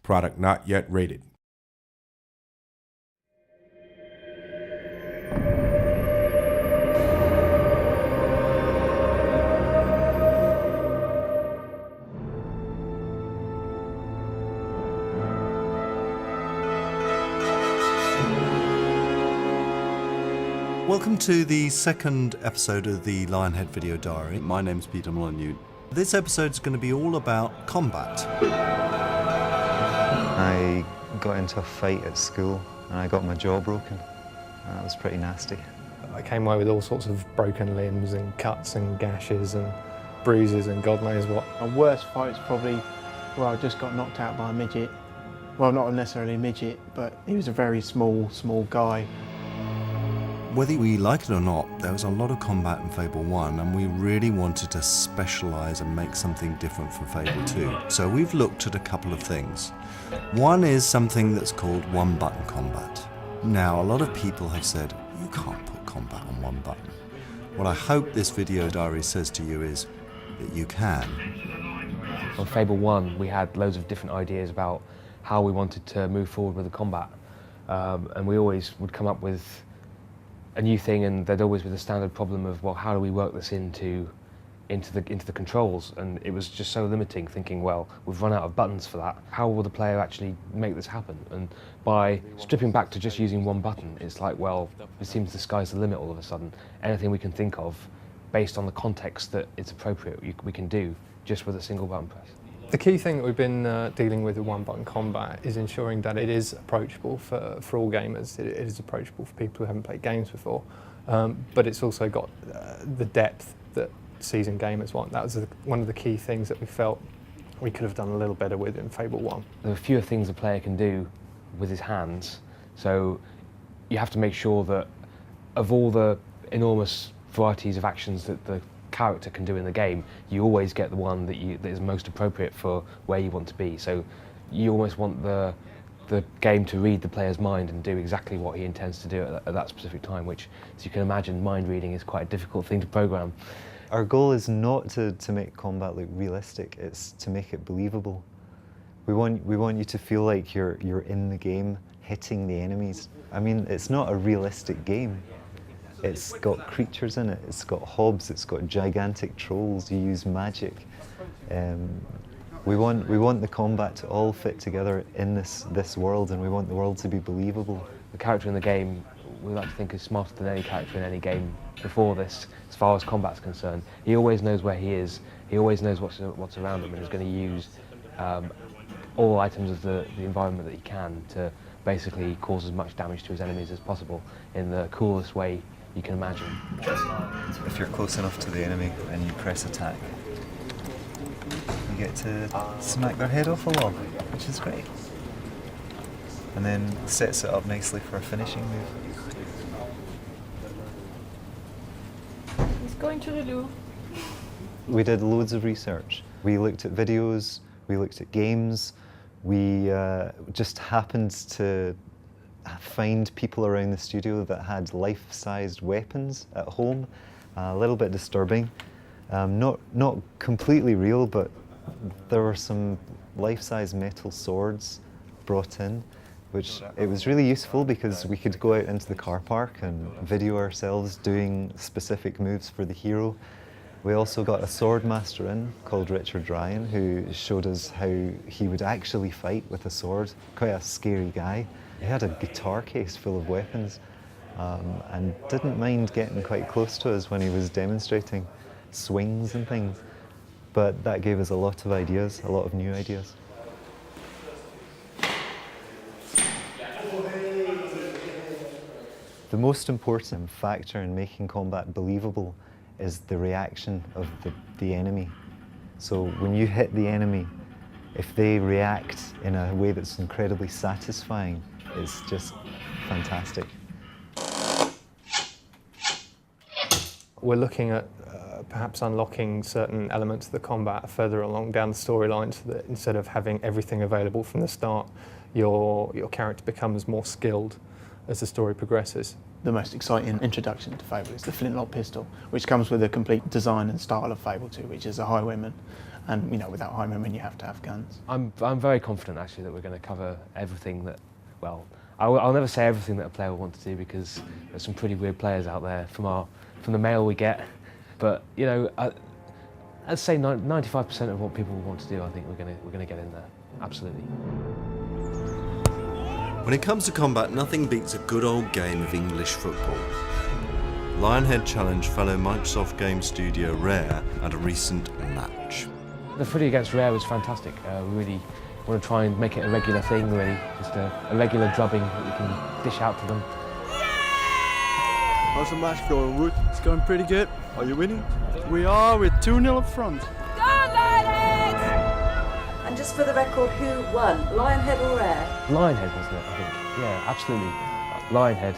Product not yet rated. Welcome to the second episode of the Lionhead Video Diary. My name's Peter Molyneux. This episode's going to be all about combat. I got into a fight at school and I got my jaw broken. That was pretty nasty. I came away with all sorts of broken limbs and cuts and gashes and bruises and God knows what. My worst fight's probably where I just got knocked out by a midget. Well, not necessarily a midget, but he was a very small guy. Whether we like it or not, there was a lot of combat in Fable 1 and we really wanted to specialise and make something different for Fable 2. So we've looked at a couple of things. One is something that's called one-button combat. Now, a lot of people have said, you can't put combat on one button. What I hope this video diary says to you is that you can. On Fable 1, we had loads of different ideas about how we wanted to move forward with the combat. And we always would come up with a new thing, and there'd always be the standard problem of, well, how do we work this into the controls? And it was just so limiting, thinking, well, we've run out of buttons for that. How will the player actually make this happen? And by stripping back to just using one button, it's like, well, it seems the sky's the limit all of a sudden. Anything we can think of, based on the context that it's appropriate, we can do just with a single button press. The key thing that we've been dealing with one-button combat is ensuring that it is approachable for all gamers. It is approachable for people who haven't played games before, but it's also got the depth that seasoned gamers want. That was one of the key things that we felt we could have done a little better with in Fable 1. There are fewer things a player can do with his hands, so you have to make sure that of all the enormous varieties of actions that the character can do in the game, you always get the one that is most appropriate for where you want to be. So you almost want the game to read the player's mind and do exactly what he intends to do at that specific time, which, as you can imagine, mind reading is quite a difficult thing to program. Our goal is not to make combat look realistic, it's to make it believable. We want you to feel like you're in the game, hitting the enemies. I mean, it's not a realistic game. It's got creatures in it, it's got hobs, it's got gigantic trolls, you use magic. We want the combat to all fit together in this world, and we want the world to be believable. The character in the game, we like to think, is smarter than any character in any game before this, as far as combat's concerned. He always knows where he is, he always knows what's around him, and is going to use all items of the environment that he can to basically cause as much damage to his enemies as possible in the coolest way you can imagine. If you're close enough to the enemy and you press attack, you get to smack their head off a log, which is great. And then sets it up nicely for a finishing move. He's going to the loo. We did loads of research. We looked at videos, we looked at games, we just happened to find people around the studio that had life-sized weapons at home. A little bit disturbing. Not completely real, but there were some life-size metal swords brought in, which it was really useful because we could go out into the car park and video ourselves doing specific moves for the hero. We also got a sword master in called Richard Ryan, who showed us how he would actually fight with a sword. Quite a scary guy. He had a guitar case full of weapons and didn't mind getting quite close to us when he was demonstrating swings and things. But that gave us a lot of ideas, a lot of new ideas. The most important factor in making combat believable is the reaction of the enemy. So when you hit the enemy, if they react in a way that's incredibly satisfying, it's just fantastic. We're looking at perhaps unlocking certain elements of the combat further along down the storyline, so that instead of having everything available from the start, your character becomes more skilled as the story progresses. The most exciting introduction to Fable is the flintlock pistol, which comes with a complete design and style of Fable 2, which is a highwayman. And without highwaymen, you have to have guns. I'm very confident actually that we're going to cover everything that, well, I'll never say everything that a player will want to do because there's some pretty weird players out there from the mail we get. But I'd say 95% of what people want to do, I think we're going to get in there. Absolutely. When it comes to combat, nothing beats a good old game of English football. Lionhead challenged fellow Microsoft game studio Rare at a recent match. The footy against Rare was fantastic. We really want to try and make it a regular thing, really. Just a regular drubbing that we can dish out to them. How's the match going, Wood? It's going pretty good. Are you winning? We are, with 2-0 up front. Go Lionhead! And just for the record, who won? Lionhead or Rare? Lionhead, wasn't it, I think? Yeah, absolutely. Lionhead.